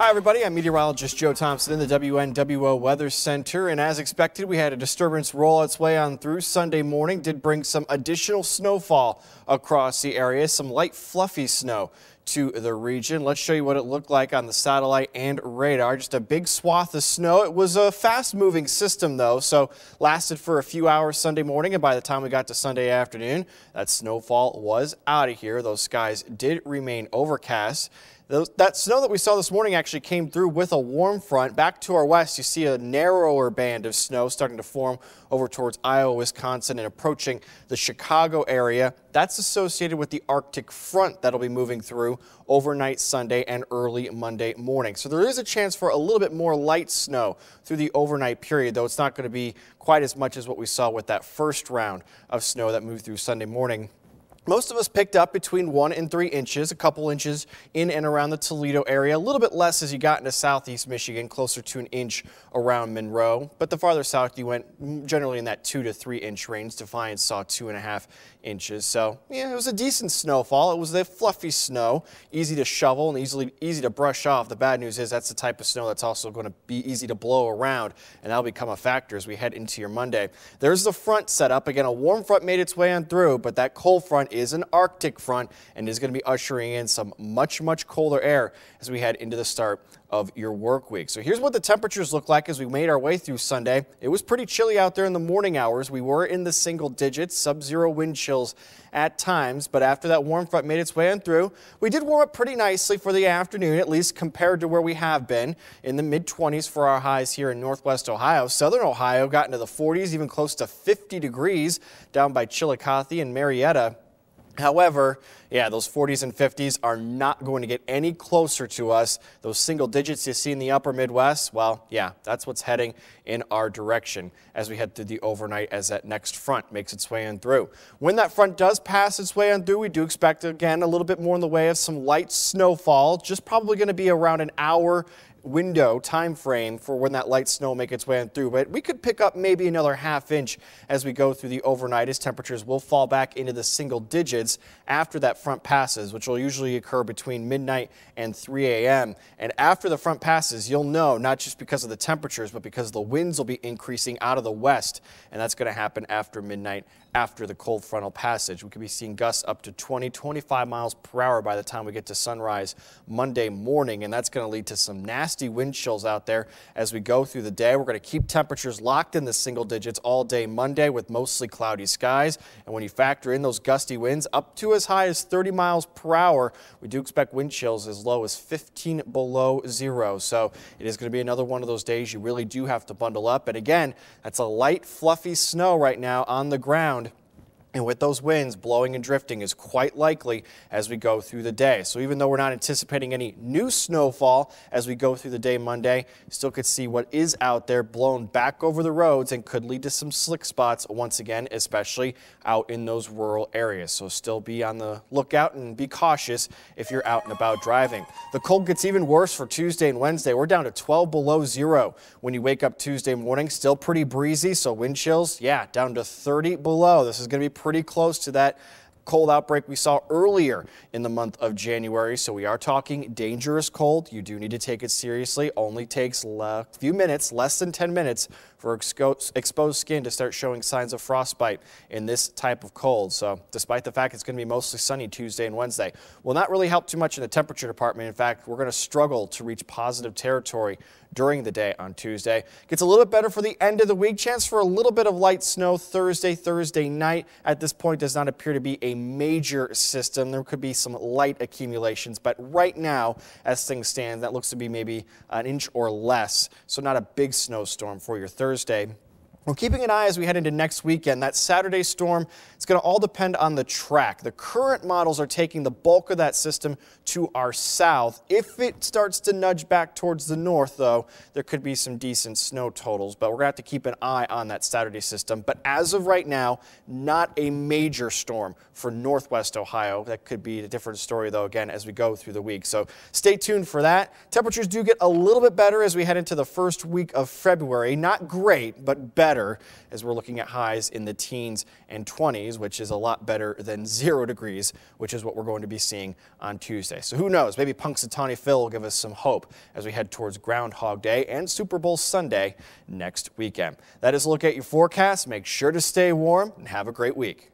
Hi everybody, I'm meteorologist Joe Thompson in the WNWO Weather Center, and as expected we had a disturbance roll its way on through Sunday morning. Did bring some additional snowfall across the area, some light fluffy snow to the region. Let's show you what it looked like on the satellite and radar. Just a big swath of snow. It was a fast moving system though, so lasted for a few hours Sunday morning, and by the time we got to Sunday afternoon, that snowfall was out of here. Those skies did remain overcast. That snow that we saw this morning actually came through with a warm front. Back to our west, you see a narrower band of snow starting to form over towards Iowa, Wisconsin, and approaching the Chicago area. That's associated with the Arctic front that'll be moving through overnight Sunday and early Monday morning. So there is a chance for a little bit more light snow through the overnight period, though it's not going to be quite as much as what we saw with that first round of snow that moved through Sunday morning. Most of us picked up between 1 and 3 inches, a couple inches in and around the Toledo area, a little bit less as you got into southeast Michigan, closer to an inch around Monroe. But the farther south you went, generally in that 2 to 3 inch range. Defiance saw 2.5 inches. So yeah, it was a decent snowfall. It was the fluffy snow, easy to shovel and easy to brush off. The bad news is that's the type of snow that's also going to be easy to blow around, and that'll become a factor as we head into your Monday. There's the front set up. Again, a warm front made its way on through, but that cold front is an Arctic front and is going to be ushering in some much colder air as we head into the start of your work week. So here's what the temperatures look like as we made our way through Sunday. It was pretty chilly out there in the morning hours. We were in the single digits, sub-zero wind chills at times, but after that warm front made its way on through, we did warm up pretty nicely for the afternoon, at least compared to where we have been in the mid-20s for our highs here in northwest Ohio. Southern Ohio got into the 40s, even close to 50 degrees down by Chillicothe and Marietta. However, yeah, those 40s and 50s are not going to get any closer to us. Those single digits you see in the upper Midwest, well, yeah, that's what's heading in our direction as we head through the overnight as that next front makes its way on through. When that front does pass its way on through, we do expect, again, a little bit more in the way of some light snowfall, just probably going to be around an hour window time frame for when that light snow will make its way on through, but we could pick up maybe another ½ inch as we go through the overnight, as temperatures will fall back into the single digits after that front passes, which will usually occur between midnight and 3 a.m. And after the front passes, you'll know, not just because of the temperatures, but because the winds will be increasing out of the west, and that's going to happen after midnight, after the cold frontal passage. We could be seeing gusts up to 20-25 miles per hour by the time we get to sunrise Monday morning, and that's going to lead to some nasty wind chills out there as we go through the day. We're going to keep temperatures locked in the single digits all day Monday with mostly cloudy skies, and when you factor in those gusty winds up to as high as 30 miles per hour, we do expect wind chills as low as 15 below zero. So it is going to be another one of those days you really do have to bundle up, and again, that's a light fluffy snow right now on the ground. And with those winds, blowing and drifting is quite likely as we go through the day. So even though we're not anticipating any new snowfall as we go through the day Monday, still could see what is out there blown back over the roads and could lead to some slick spots once again, especially out in those rural areas. So still be on the lookout and be cautious if you're out and about driving. The cold gets even worse for Tuesday and Wednesday. We're down to 12 below zero when you wake up Tuesday morning. Still pretty breezy, so wind chills, yeah, down to 30 below. This is going to be pretty close to that cold outbreak we saw earlier in the month of January. So we are talking dangerous cold. You do need to take it seriously. Only takes a few minutes, less than 10 minutes, for exposed skin to start showing signs of frostbite in this type of cold. So despite the fact it's going to be mostly sunny Tuesday and Wednesday, will not really help too much in the temperature department. In fact, we're going to struggle to reach positive territory during the day on Tuesday. Gets a little bit better for the end of the week. Chance for a little bit of light snow Thursday night. At this point, does not appear to be a major system. There could be some light accumulations, but right now, as things stand, that looks to be maybe an inch or less. So not a big snowstorm for your Thursday. We're keeping an eye as we head into next weekend. That Saturday storm, it's going to all depend on the track. The current models are taking the bulk of that system to our south. If it starts to nudge back towards the north, though, there could be some decent snow totals, but we're going to have to keep an eye on that Saturday system. But as of right now, not a major storm for northwest Ohio. That could be a different story, though, again, as we go through the week. So stay tuned for that. Temperatures do get a little bit better as we head into the first week of February. Not great, but better. better as we're looking at highs in the teens and 20s, which is a lot better than 0 degrees, which is what we're going to be seeing on Tuesday. So who knows, maybe Punxsutawney Phil will give us some hope as we head towards Groundhog Day and Super Bowl Sunday next weekend. That is a look at your forecast. Make sure to stay warm and have a great week.